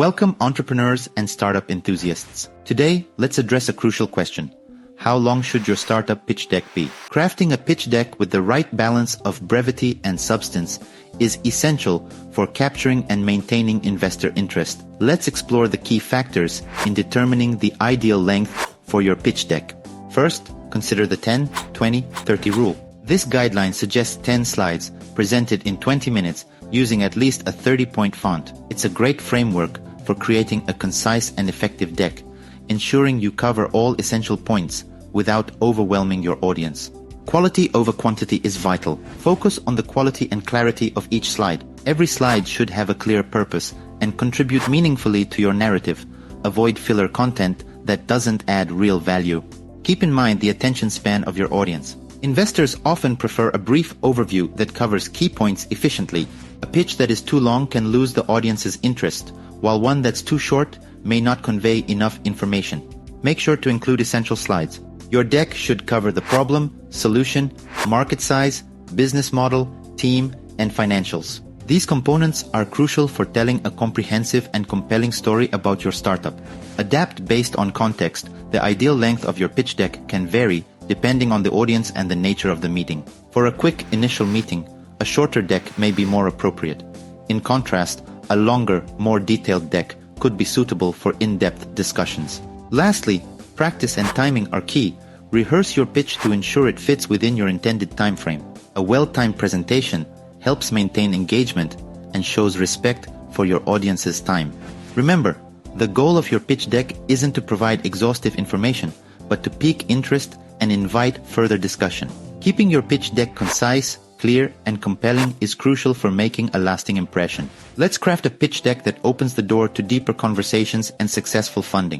Welcome entrepreneurs and startup enthusiasts. Today, let's address a crucial question. How long should your startup pitch deck be? Crafting a pitch deck with the right balance of brevity and substance is essential for capturing and maintaining investor interest. Let's explore the key factors in determining the ideal length for your pitch deck. First, consider the 10-20-30 rule. This guideline suggests 10 slides presented in 20 minutes using at least a 30-point font. It's a great framework for creating a concise and effective deck, ensuring you cover all essential points without overwhelming your audience. Quality over quantity is vital. Focus on the quality and clarity of each slide. Every slide should have a clear purpose and contribute meaningfully to your narrative. Avoid filler content that doesn't add real value. Keep in mind the attention span of your audience. Investors often prefer a brief overview that covers key points efficiently. A pitch that is too long can lose the audience's interest, while one that's too short may not convey enough information. Make sure to include essential slides. Your deck should cover the problem, solution, market size, business model, team, and financials. These components are crucial for telling a comprehensive and compelling story about your startup. Adapt based on context. The ideal length of your pitch deck can vary depending on the audience and the nature of the meeting. For a quick initial meeting, a shorter deck may be more appropriate. In contrast, a longer, more detailed deck could be suitable for in-depth discussions. Lastly, practice and timing are key. Rehearse your pitch to ensure it fits within your intended time frame. A well-timed presentation helps maintain engagement and shows respect for your audience's time. Remember, the goal of your pitch deck isn't to provide exhaustive information, but to pique interest and invite further discussion. Keeping your pitch deck concise, clear, and compelling is crucial for making a lasting impression. Let's craft a pitch deck that opens the door to deeper conversations and successful funding.